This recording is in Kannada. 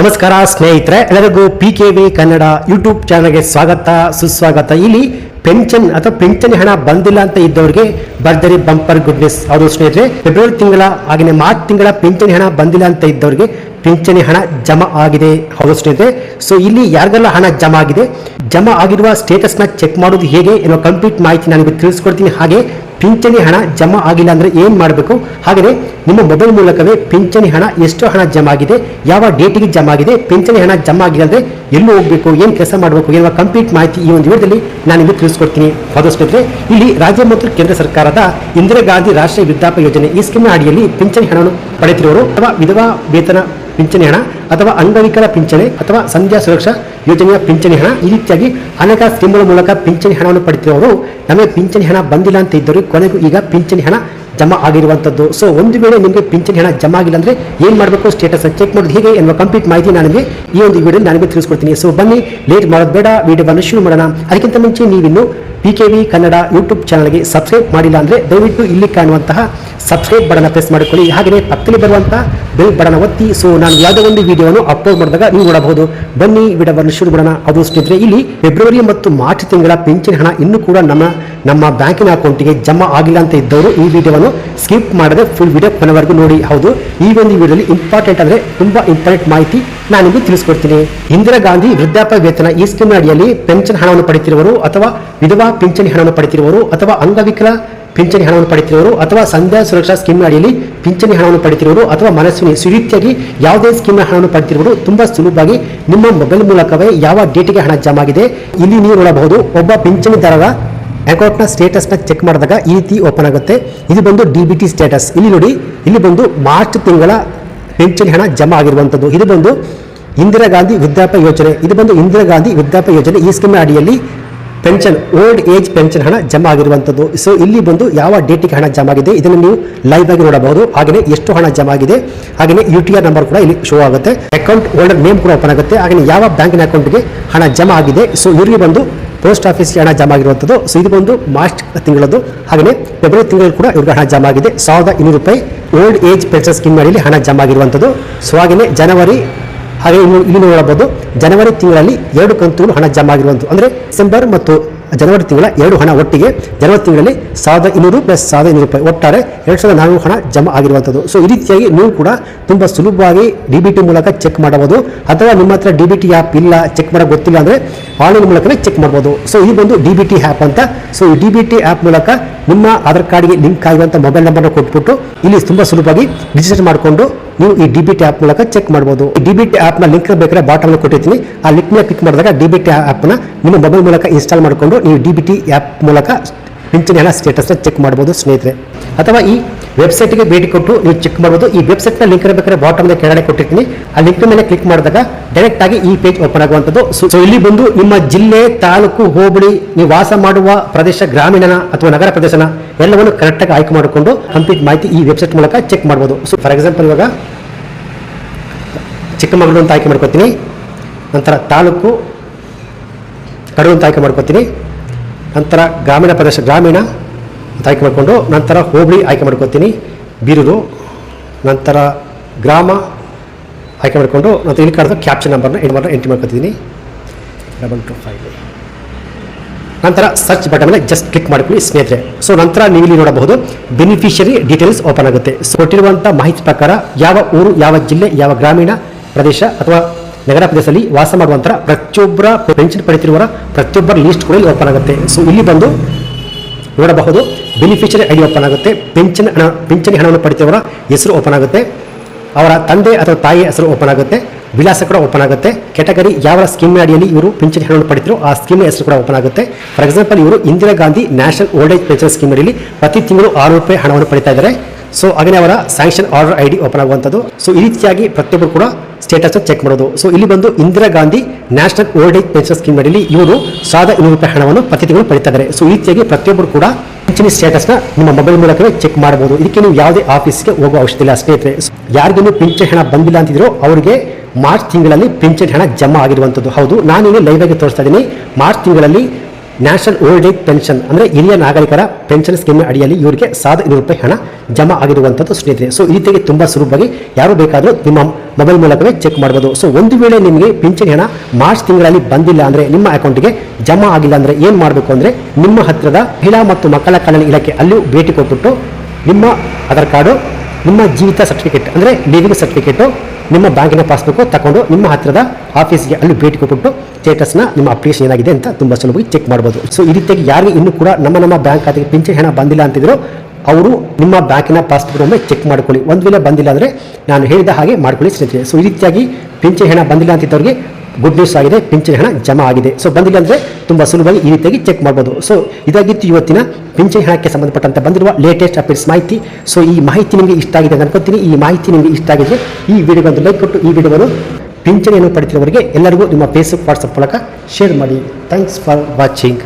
ನಮಸ್ಕಾರ ಸ್ನೇಹಿತರೆ, ಎಲ್ಲರಿಗೂ PKV ಕನ್ನಡ ಯೂಟ್ಯೂಬ್ ಚಾನಲ್ಗೆ ಸ್ವಾಗತ ಸುಸ್ವಾಗತ. ಇಲ್ಲಿ ಪೆನ್ಷನ್ ಅಥವಾ ಪಿಂಚಣಿ ಹಣ ಬಂದಿಲ್ಲ ಅಂತ ಇದ್ದವರಿಗೆ ಭರ್ಜರಿ ಬಂಪರ್ ಗುಡ್ ನ್ಯೂಸ್. ಹೌದು ಸ್ನೇಹಿತರೆ, ಫೆಬ್ರವರಿ ತಿಂಗಳ ಹಾಗೆ ಮಾರ್ಚ್ ತಿಂಗಳ ಪಿಂಚಣಿ ಹಣ ಬಂದಿಲ್ಲ ಅಂತ ಇದ್ದವರಿಗೆ ಪಿಂಚಣಿ ಹಣ ಜಮಾ ಆಗಿದೆ. ಹೌದು ಸ್ನೇಹಿತರೆ, ಸೊ ಇಲ್ಲಿ ಯಾರಿಗೆಲ್ಲ ಹಣ ಜಮಾ ಆಗಿದೆ, ಜಮಾ ಆಗಿರುವ ಸ್ಟೇಟಸ್ನ ಚೆಕ್ ಮಾಡೋದು ಹೇಗೆ ಎನ್ನುವ ಕಂಪ್ಲೀಟ್ ಮಾಹಿತಿ ನಾನು ತಿಳಿಸ್ಕೊಡ್ತೀನಿ. ಹಾಗೆ ಪಿಂಚಣಿ ಹಣ ಜಮಾ ಆಗಿಲ್ಲ ಅಂದರೆ ಏನು ಮಾಡಬೇಕು, ಹಾಗೆಯೇ ನಿಮ್ಮ ಮೊಬೈಲ್ ಮೂಲಕವೇ ಪಿಂಚಣಿ ಹಣ ಎಷ್ಟು ಹಣ ಜಮಾ ಆಗಿದೆ, ಯಾವ ಡೇಟಿಗೆ ಜಮಾ ಆಗಿದೆ, ಪಿಂಚಣಿ ಹಣ ಜಮಾ ಆಗಿದೆ ಅಂದರೆ ಎಲ್ಲೂ ಹೋಗಬೇಕು, ಏನು ಕೆಲಸ ಮಾಡಬೇಕು ಎನ್ನುವ ಕಂಪ್ಲೀಟ್ ಮಾಹಿತಿ ಈ ಒಂದು ವಿಡಿಯೋದಲ್ಲಿ ನಾನು ನಿಮಗೆ ತಿಳಿಸ್ಕೊಡ್ತೀನಿ. ಹೌದು ಸ್ನೇಹಿತರೆ, ಇಲ್ಲಿ ರಾಜ್ಯ ಮತ್ತು ಕೇಂದ್ರ ಸರ್ಕಾರದ ಇಂದಿರಾ ಗಾಂಧಿ ರಾಷ್ಟ್ರೀಯ ವೃದ್ಧಾಪ್ಯ ಯೋಜನೆ ಈ ಸ್ಕೀಮ್ನ ಅಡಿಯಲ್ಲಿ ಪಿಂಚಣಿ ಹಣವನ್ನು ಪಡೆಯುತ್ತಿರುವವರು ಅಥವಾ ವಿಧವಾ ವೇತನ ಪಿಂಚಣಿ ಹಣ ಅಥವಾ ಅಂಗವಿಕಲ ಪಿಂಚಣಿ ಅಥವಾ ಸಂಧ್ಯಾ ಸುರಕ್ಷಾ ಯೋಜನೆಯ ಪಿಂಚಣಿ ಹಣ, ಈ ರೀತಿಯಾಗಿ ಅನೇಕ ಸ್ಕೀಮ್ಗಳ ಮೂಲಕ ಪಿಂಚಣಿ ಹಣವನ್ನು ಪಡೆಯುತ್ತಿರುವವರು ನಮಗೆ ಪಿಂಚಣಿ ಹಣ ಬಂದಿಲ್ಲ ಅಂತ ಇದ್ದರು ಕೊನೆಗೂ ಈಗ ಪಿಂಚಣಿ ಹಣ ಜಮಾ ಆಗಿರುವಂಥದ್ದು. ಸೊ ಒಂದು ವೇಳೆ ನಿಮಗೆ ಪಿಂಚಣಿ ಹಣ ಜಮಾ ಆಗಿಲ್ಲ ಅಂದರೆ ಏನು ಮಾಡಬೇಕು, ಸ್ಟೇಟಸ್ ಚೆಕ್ ಮಾಡೋದು ಹೇಗೆ ಎನ್ನುವ ಕಂಪ್ಲೀಟ್ ಮಾಹಿತಿ ನಾನು ನಿಮಗೆ ಈ ಒಂದು ವಿಡಿಯೋ ನಾನು ತಿಳಿಸ್ಕೊಡ್ತೀನಿ. ಸೊ ಬನ್ನಿ, ಲೇಟ್ ಮಾಡೋದು ಬೇಡ, ವಿಡಿಯೋವನ್ನು ಶುರು ಮಾಡೋಣ. ಅದಕ್ಕಿಂತ ಮುಂಚೆ ನೀವಿನ್ನು PKV ಕನ್ನಡ ಯೂಟ್ಯೂಬ್ ಚಾನಲ್ಗೆ ಸಬ್ಸ್ಕ್ರೈಬ್ ಮಾಡಿಲ್ಲ ಅಂದರೆ ದಯವಿಟ್ಟು ಇಲ್ಲಿ ಕಾಣುವಂತಹ ಸಬ್ಸ್ಕ್ರೈಬ್ ಬಟನ್ ಪ್ರೆಸ್ ಮಾಡಿಕೊಳ್ಳಿ. ಹಾಗೆಯೇ ಪಕ್ಕದಲ್ಲಿ ಬರುವಂತಹ ಬೆಲ್ ಬಟನ್ ಒತ್ತಿ. ಸೊ ನಾನು ಯಾವುದೋ ಒಂದು ವಿಡಿಯೋವನ್ನು ಅಪ್ಲೋಡ್ ಮಾಡಿದಾಗ ನೀವು ನೋಡಬಹುದು. ಬನ್ನಿ ವಿಡಿಯೋವನ್ನು ಶುರು ಮಾಡೋಣ. ಅದು ಸ್ನೇಹಿತರೆ, ಇಲ್ಲಿ ಫೆಬ್ರವರಿ ಮತ್ತು ಮಾರ್ಚ್ ತಿಂಗಳ ಪಿಂಚಣಿ ಹಣ ಇನ್ನೂ ಕೂಡ ನಮ್ಮ ಬ್ಯಾಂಕಿನ ಅಕೌಂಟಿಗೆ ಜಮಾ ಆಗಿಲ್ಲ ಅಂತ ಇದ್ದವರು ಈ ವಿಡಿಯೋವನ್ನು ಸ್ಕಿಪ್ ಮಾಡದೆ ಫುಲ್ ವಿಡಿಯೋ ಕೊನೆವರೆಗೂ ನೋಡಿ. ಹೌದು, ಈ ಒಂದು ವಿಡಿಯೋದಲ್ಲಿ ಇಂಪಾರ್ಟೆಂಟ್ ಅಂದರೆ ತುಂಬಾ ಇಂಪಾರ್ಟೆಂಟ್ ಮಾಹಿತಿ ನಾನು ನಿಮಗೆ ತಿಳಿಸ್ಕೊಡ್ತೀನಿ. ಇಂದಿರಾ ಗಾಂಧಿ ವೃದ್ಧಾಪ್ಯ ವೇತನ ಈ ಸ್ಕೀಮ್ ಅಡಿಯಲ್ಲಿ ಪೆನ್ಷನ್ ಹಣವನ್ನು ಪಡೆಯುತ್ತಿರುವರು ಅಥವಾ ವಿಧವಾ ಪಿಂಚಣಿ ಹಣವನ್ನು ಪಡೆಯುತ್ತಿರುವರು ಅಥವಾ ಅಂಗವಿಕಲ ಪಿಂಚಣಿ ಹಣವನ್ನು ಪಡೆಯುತ್ತಿರುವರು ಅಥವಾ ಸಂಧ್ಯಾ ಸುರಕ್ಷಾ ಸ್ಕೀಮ್ ಅಡಿಯಲ್ಲಿ ಪಿಂಚಣಿ ಹಣವನ್ನು ಪಡೆಯುತ್ತಿರುವರು ಅಥವಾ ಮನಸ್ವಿನಿ ರೀತಿಯಾಗಿ ಯಾವುದೇ ಸ್ಕೀಮ್ ಹಣವನ್ನು ಪಡೆಯುತ್ತಿರುವರು ತುಂಬಾ ಸುಲಭವಾಗಿ ನಿಮ್ಮ ಮೊಬೈಲ್ ಮೂಲಕವೇ ಯಾವ ಡೇಟಿಗೆ ಹಣ ಜಮಾ ಆಗಿದೆ ಇಲ್ಲಿ ನೀವು ನೋಡಬಹುದು. ಒಬ್ಬ ಪಿಂಚಣಿದಾರರ ಅಕೌಂಟ್ನ ಸ್ಟೇಟಸ್ನ ಚೆಕ್ ಮಾಡಿದಾಗ ಈ ರೀತಿ ಓಪನ್ ಆಗುತ್ತೆ. ಇದು ಬಂದು DBT ಸ್ಟೇಟಸ್. ಇಲ್ಲಿ ನೋಡಿ, ಇಲ್ಲಿ ಬಂದು ಮಾರ್ಚ್ ತಿಂಗಳ ಪಿಂಚಣಿ ಹಣ ಜಮಾ ಆಗಿರುವಂಥದ್ದು. ಇದು ಬಂದು ಇಂದಿರಾ ಗಾಂಧಿ ವೃದ್ಧಾಪ್ಯ ಯೋಜನೆ. ಇದು ಬಂದು ಇಂದಿರಾ ಗಾಂಧಿ ವೃದ್ಧಾಪ್ಯ ಯೋಜನೆ ಈ ಸ್ಕೀಮ್ ಅಡಿಯಲ್ಲಿ ಪೆನ್ಷನ್ ಓಲ್ಡ್ ಏಜ್ ಪೆನ್ಷನ್ ಹಣ ಜಮಾ ಆಗಿರುವಂಥದ್ದು. ಸೊ ಇಲ್ಲಿ ಬಂದು ಯಾವ ಡೇಟಿಗೆ ಹಣ ಜಮಾ ಆಗಿದೆ ಇದನ್ನು ನೀವು ಲೈವ್ ಆಗಿ ನೋಡಬಹುದು. ಹಾಗೆಯೇ ಎಷ್ಟು ಹಣ ಜಮಾ ಆಗಿದೆ, ಹಾಗೆಯೇ UTR ನಂಬರ್ ಕೂಡ ಇಲ್ಲಿ ಶೋ ಆಗುತ್ತೆ. ಅಕೌಂಟ್ ಹೋಲ್ಡರ್ ನೇಮ್ ಕೂಡ ಓಪನ್ ಆಗುತ್ತೆ. ಹಾಗೆಯೇ ಯಾವ ಬ್ಯಾಂಕಿನ ಅಕೌಂಟ್ಗೆ ಹಣ ಜಮಾ ಆಗಿದೆ. ಸೊ ಇವರಿಗೆ ಬಂದು ಪೋಸ್ಟ್ ಆಫೀಸ್ಗೆ ಹಣ ಜಮಾ ಆಗಿರುವಂಥದ್ದು. ಸೊ ಇದು ಬಂದು ಮಾರ್ಚ್ ತಿಂಗಳದ್ದು. ಹಾಗೆಯೇ ಫೆಬ್ರವರಿ ತಿಂಗಳಲ್ಲಿ ಕೂಡ ಇವ್ರಿಗೆ ಹಣ ಜಮಾ ಆಗಿದೆ. 1200 ರೂಪಾಯಿ ಓಲ್ಡ್ ಏಜ್ ಪೆನ್ಷನ್ ಸ್ಕೀಮ್ ಅಡಿಯಲ್ಲಿ ಹಣ ಜಮಾ ಆಗಿರುವಂಥದ್ದು. ಸೊ ಹಾಗೆಯೇ ಜನವರಿ, ಹಾಗೆ ಇಲ್ಲಿ ನೋಡಬಹುದು ಜನವರಿ ತಿಂಗಳಲ್ಲಿ 2 ಕಂತುಗಳು ಹಣ ಜಮಾ ಆಗಿರುವಂಥದ್ದು. ಅಂದರೆ ಡಿಸೆಂಬರ್ ಮತ್ತು ಜನವರಿ ತಿಂಗಳ 2 ಹಣ ಒಟ್ಟಿಗೆ ಜನವರಿ ತಿಂಗಳಲ್ಲಿ 1200 ಪ್ಲಸ್ 1200 ರೂಪಾಯಿ ಒಟ್ಟಾರೆ 2400 ಹಣ ಜಮಾ ಆಗಿರುವಂಥದ್ದು. ಸೊ ಈ ರೀತಿಯಾಗಿ ನೀವು ಕೂಡ ತುಂಬ ಸುಲಭವಾಗಿ DBT ಮೂಲಕ ಚೆಕ್ ಮಾಡಬಹುದು. ಅಥವಾ ನಿಮ್ಮ ಹತ್ರ DBT ಆ್ಯಪ್ ಇಲ್ಲ, ಚೆಕ್ ಮಾಡೋಕೆ ಗೊತ್ತಿಲ್ಲ ಅಂದರೆ ಆನ್ಲೈನ್ ಮೂಲಕವೇ ಚೆಕ್ ಮಾಡ್ಬೋದು. ಸೊ ಇದು ಬಂದು DBT ಆ್ಯಪ್ ಅಂತ. ಸೊ ಈ DBT ಆ್ಯಪ್ ಮೂಲಕ ನಿಮ್ಮ ಆಧಾರ್ ಕಾರ್ಡ್ಗೆ ಲಿಂಕ್ ಆಗಿರುವಂಥ ಮೊಬೈಲ್ ನಂಬರ್ನ ಕೊಟ್ಬಿಟ್ಟು ಇಲ್ಲಿ ತುಂಬ ಸುಲಭವಾಗಿ ರಿಜಿಸ್ಟರ್ ಮಾಡಿಕೊಂಡು ನೀವು ಈ DBT ಆ್ಯಪ್ ಮೂಲಕ ಚೆಕ್ ಮಾಡ್ಬೋದು. ಈ DBT ಆ್ಯಪ್ನ ಲಿಂಕ್ ಬೇಕಾದ್ರೆ ಬಾಟಮ್ನ ಕೊಟ್ಟಿರ್ತೀನಿ. ಆ ಲಿಂಕ್ ಮೇಲೆ ಕ್ಲಿಕ್ ಮಾಡಿದಾಗ DBT ಆ್ಯಪ್ನ ನಿಮ್ಮ ಮೊಬೈಲ್ ಮೂಲಕ ಇನ್ಸ್ಟಾಲ್ ಮಾಡಿಕೊಂಡು ನೀವು DBT ಆ್ಯಪ್ ಮೂಲಕ ಪಿಂಚಣಿ ಹಣ ಸ್ಟೇಟಸ್ನ ಚೆಕ್ ಮಾಡ್ಬೋದು ಸ್ನೇಹಿತರೆ. ಅಥವಾ ಈ ವೆಬ್ಸೈಟ್ಗೆ ಭೇಟಿ ಕೊಟ್ಟು ನೀವು ಚೆಕ್ ಮಾಡ್ಬೋದು. ಈ ವೆಬ್ಸೈಟ್ನ ಲಿಂಕ್ ಬೇಕಾದ್ರೆ ಬಾಟಮ್ನ ಕೆಳಗಡೆ ಕೊಟ್ಟಿರ್ತೀನಿ. ಆ ಲಿಂಕ್ ಮೇಲೆ ಕ್ಲಿಕ್ ಮಾಡಿದಾಗ ಡೈರೆಕ್ಟ್ ಆಗಿ ಈ ಪೇಜ್ ಓಪನ್ ಆಗುವಂಥದ್ದು. ಸೊ ಇಲ್ಲಿ ಬಂದು ನಿಮ್ಮ ಜಿಲ್ಲೆ, ತಾಲೂಕು, ಹೋಬಳಿ, ನೀವು ವಾಸ ಮಾಡುವ ಪ್ರದೇಶ, ಗ್ರಾಮೀಣ ಅಥವಾ ನಗರ ಪ್ರದೇಶನ ಎಲ್ಲವನ್ನು ಕರೆಕ್ಟಾಗಿ ಆಯ್ಕೆ ಮಾಡಿಕೊಂಡು ಕಂಪ್ಲೀಟ್ ಮಾಹಿತಿ ಈ ವೆಬ್ಸೈಟ್ ಮೂಲಕ ಚೆಕ್ ಮಾಡ್ಬೋದು. ಸೊ ಫಾರ್ ಎಕ್ಸಾಂಪಲ್ ಇವಾಗ ಚಿಕ್ಕಮಗಳೂರು ಅಂತ ಆಯ್ಕೆ ಮಾಡ್ಕೊತೀನಿ. ನಂತರ ತಾಲೂಕು ಕಡೂರು ಅಂತ ಆಯ್ಕೆ ಮಾಡ್ಕೊತೀನಿ. ನಂತರ ಗ್ರಾಮೀಣ ಪ್ರದೇಶ ಗ್ರಾಮೀಣ ಅಂತ ಆಯ್ಕೆ ಮಾಡಿಕೊಂಡು ನಂತರ ಹೋಬಳಿ ಆಯ್ಕೆ ಮಾಡ್ಕೊತೀನಿ, ಬೀರೂರು. ನಂತರ ಗ್ರಾಮ ಆಯ್ಕೆ ಮಾಡಿಕೊಂಡು ನಂತರ ಇಲ್ಲಿ ಕಾಣಿದ ಕ್ಯಾಪ್ಷನ್ ನಂಬರ್ನ ಎಂಟ್ರಿ ಮಾಡ್ಕೊತಿದ್ದೀನಿ 725. ನಂತರ ಸರ್ಚ್ ಬಟನ್ ಮೇಲೆ ಜಸ್ಟ್ ಕ್ಲಿಕ್ ಮಾಡಿಕೊಳ್ಳಿ ಸ್ನೇಹಿತರೆ. ಸೊ ನಂತರ ನೀವು ಇಲ್ಲಿ ನೋಡಬಹುದು ಬೆನಿಫಿಷರಿ ಡೀಟೇಲ್ಸ್ ಓಪನ್ ಆಗುತ್ತೆ. ಸೊ ಕೊಟ್ಟಿರುವಂಥ ಮಾಹಿತಿ ಪ್ರಕಾರ ಯಾವ ಊರು, ಯಾವ ಜಿಲ್ಲೆ, ಯಾವ ಗ್ರಾಮೀಣ ಪ್ರದೇಶ ಅಥವಾ ನಗರ ಪ್ರದೇಶದಲ್ಲಿ ವಾಸ ಮಾಡುವಂಥ ಪ್ರತಿಯೊಬ್ಬರ ಪೆನ್ಷನ್ ಪಡೆಯುತ್ತಿರುವವರ ಪ್ರತಿಯೊಬ್ಬರ ಲಿಸ್ಟ್ ಕೂಡ ಇಲ್ಲಿ ಓಪನ್ ಆಗುತ್ತೆ. ಸೊ ಇಲ್ಲಿ ಬಂದು ನೋಡಬಹುದು ಬೆನಿಫಿಷರಿ ID ಓಪನ್ ಆಗುತ್ತೆ. ಪಿಂಚಣಿ ಹಣವನ್ನು ಪಡೆಯುತ್ತಿರುವವರ ಹೆಸರು ಓಪನ್ ಆಗುತ್ತೆ. ಅವರ ತಂದೆ ಅಥವಾ ತಾಯಿಯ ಹೆಸರು ಓಪನ್ ಆಗುತ್ತೆ. ವಿಳಾಸ ಕೂಡ ಓಪನ್ ಆಗುತ್ತೆ. ಕೆಟಗರಿ ಯಾವ ಸ್ಕೀಮ್ ಅಡಿಯಲ್ಲಿ ಇವರು ಪಿಂಚಣಿ ಹಣವನ್ನು ಪಡೆಯುತ್ತಿರೋ ಆ ಸ್ಕೀಮ್ ಹೆಸರು ಕೂಡ ಓಪನ್ ಆಗುತ್ತೆ. ಫಾರ್ ಎಕ್ಸಾಂಪಲ್ ಇವರು Indira Gandhi national old age pension scheme ಅಡಿಯಲ್ಲಿ ಪ್ರತಿ ತಿಂಗಳು 600 ರೂಪಾಯಿ ಹಣವನ್ನು ಪಡಿತಾ ಇದ್ದಾರೆ. ಸೊ ಹಾಗೆ ಅವರ ಸ್ಯಾಂಕ್ಷನ್ ಆರ್ಡರ್ ID ಓಪನ್ ಆಗುವಂಥದ್ದು. ಸೊ ಈ ರೀತಿಯಾಗಿ ಪ್ರತಿಯೊಬ್ಬರು ಕೂಡ ಸ್ಟೇಟಸ್ ಚೆಕ್ ಮಾಡೋದು. ಸೊ ಇಲ್ಲಿ ಬಂದು Indira Gandhi national old age pension scheme ಅಡಿಯಲ್ಲಿ ಇವರು 1200 ರೂಪಾಯಿ ಹಣವನ್ನು ಪ್ರತಿ ತಿಂಗಳು ಪಡಿತಾ ಇದ್ದಾರೆ. ಸೊ ಈ ರೀತಿಯಾಗಿ ಪ್ರತಿಯೊಬ್ಬರು ಕೂಡ ಪಿಂಚಣಿ ಸ್ಟೇಟಸ್ನ ನಿಮ್ಮ ಮೊಬೈಲ್ ಮೂಲಕವೇ ಚೆಕ್ ಮಾಡಬಹುದು. ಇದಕ್ಕೆ ನೀವು ಯಾವುದೇ ಆಫೀಸ್ಗೆ ಹೋಗುವ ಅವಶ್ಯಕತೆ ಇಲ್ಲ ಸ್ನೇಹಿತರೆ. ಯಾರಿಗೂ ಪಿಂಚಣಿ ಹಣ ಬಂದಿಲ್ಲ ಅಂತಿದ್ರು ಅವರಿಗೆ ಮಾರ್ಚ್ ತಿಂಗಳಲ್ಲಿ ಪಿಂಚಣಿ ಹಣ ಜಮಾ ಆಗಿರುವಂಥದ್ದು. ಹೌದು, ನಾನು ಇಲ್ಲಿ ಲೈವ್ ಆಗಿ ತೋರಿಸ್ತಾ ಇದ್ದೀನಿ. ಮಾರ್ಚ್ ತಿಂಗಳಲ್ಲಿ ನ್ಯಾಷನಲ್ ಓಲ್ಡ್ ಏಜ್ ಪೆನ್ಷನ್ ಅಂದರೆ ಹಿರಿಯ ನಾಗರಿಕರ ಪೆನ್ಷನ್ ಸ್ಕೀಮ್ ಅಡಿಯಲ್ಲಿ ಇವರಿಗೆ ₹1,200 ಹಣ ಜಮಾ ಆಗಿರುವಂಥದ್ದು ಸ್ನೇಹಿತರೆ. ಸೊ ಈ ರೀತಿಯಾಗಿ ತುಂಬ ಸುಲಭವಾಗಿ ಯಾರು ಬೇಕಾದರೂ ನಿಮ್ಮ ಮೊಬೈಲ್ ಮೂಲಕವೇ ಚೆಕ್ ಮಾಡ್ಬೋದು. ಸೊ ಒಂದು ವೇಳೆ ನಿಮಗೆ ಪಿಂಚಣಿ ಹಣ ಮಾರ್ಚ್ ತಿಂಗಳಲ್ಲಿ ಬಂದಿಲ್ಲ ಅಂದರೆ, ನಿಮ್ಮ ಅಕೌಂಟ್ಗೆ ಜಮಾ ಆಗಿಲ್ಲ ಅಂದರೆ ಏನು ಮಾಡಬೇಕು ಅಂದರೆ, ನಿಮ್ಮ ಹತ್ತಿರದ ಮಹಿಳಾ ಮತ್ತು ಮಕ್ಕಳ ಕಲ್ಯಾಣ ಇಲಾಖೆ ಅಲ್ಲೂ ಭೇಟಿ ಕೊಟ್ಬಿಟ್ಟು ನಿಮ್ಮ ಆಧಾರ್ ಕಾರ್ಡು, ನಿಮ್ಮ ಜೀವಿತ ಸರ್ಟಿಫಿಕೇಟ್ ಅಂದರೆ ಲಿವಿಂಗ್ ಸರ್ಟಿಫಿಕೇಟು, ನಿಮ್ಮ ಬ್ಯಾಂಕಿನ ಪಾಸ್ಬುಕ್ ತಗೊಂಡು ನಿಮ್ಮ ಹತ್ತಿರದ ಆಫೀಸ್ಗೆ ಅಲ್ಲಿ ಭೇಟಿ ಕೊಟ್ಬಿಟ್ಟು ಸ್ಟೇಟಸ್ನ ನಿಮ್ಮ ಅಪ್ಲಿಕೇಶನ್ ಏನಾಗಿದೆ ಅಂತ ತುಂಬ ಸುಲಭವಾಗಿ ಚೆಕ್ ಮಾಡ್ಬೋದು. ಸೊ ಈ ರೀತಿಯಾಗಿ ಯಾರಿಗೆ ಇನ್ನೂ ಕೂಡ ನಮ್ಮ ಬ್ಯಾಂಕ್ ಖಾತೆಗೆ ಪಿಂಚಣಿ ಹಣ ಬಂದಿಲ್ಲ ಅಂತಿದ್ರು ಅವರು ನಿಮ್ಮ ಬ್ಯಾಂಕಿನ ಪಾಸ್ಬುಕ್ ಒಮ್ಮೆ ಚೆಕ್ ಮಾಡ್ಕೊಳ್ಳಿ. ಒಂದು ವೇಳೆ ಬಂದಿಲ್ಲ ಅಂದರೆ ನಾನು ಹೇಳಿದ ಹಾಗೆ ಮಾಡ್ಕೊಳ್ಳಿ ಸ್ನೇಹಿತರೆ. ಸೊ ಈ ರೀತಿಯಾಗಿ ಪಿಂಚಣಿ ಹಣ ಬಂದಿಲ್ಲ ಅಂತಿದ್ದವರಿಗೆ ಗುಡ್ ನ್ಯೂಸ್ ಆಗಿದೆ, ಪಿಂಚಣಿ ಹಣ ಜಮಾ ಆಗಿದೆ. ಸೊ ಬಂದಿಲ್ಲ ಅಂದರೆ ತುಂಬ ಸುಲಭವಾಗಿ ಈ ರೀತಿಯಾಗಿ ಚೆಕ್ ಮಾಡ್ಬೋದು. ಸೊ ಇದಾಗಿತ್ತು ಇವತ್ತಿನ ಪಿಂಚಣಿ ಹಣಕ್ಕೆ ಸಂಬಂಧಪಟ್ಟಂತೆ ಬಂದಿರುವ ಲೇಟೆಸ್ಟ್ ಅಪ್ಡೇಟ್ಸ್ ಮಾಹಿತಿ. ಸೊ ಈ ಮಾಹಿತಿ ನಿಮಗೆ ಇಷ್ಟ ಆಗಿದೆ ಅಂತ ಅನ್ಕೋತೀನಿ. ಈ ಮಾಹಿತಿ ನಿಮಗೆ ಇಷ್ಟ ಆಗಿದ್ರೆ ಈ ವಿಡಿಯೋಗೆ ಒಂದು ಲೈಕ್ ಕೊಟ್ಟು ಈ ವಿಡಿಯೋವನ್ನು ಪಿಂಚಣಿಯನ್ನು ಪಡೆದಿರುವವರಿಗೆ ಎಲ್ಲರಿಗೂ ನಿಮ್ಮ ಫೇಸ್ಬುಕ್ ವಾಟ್ಸಪ್ ಮೂಲಕ ಶೇರ್ ಮಾಡಿ. Thanks for watching.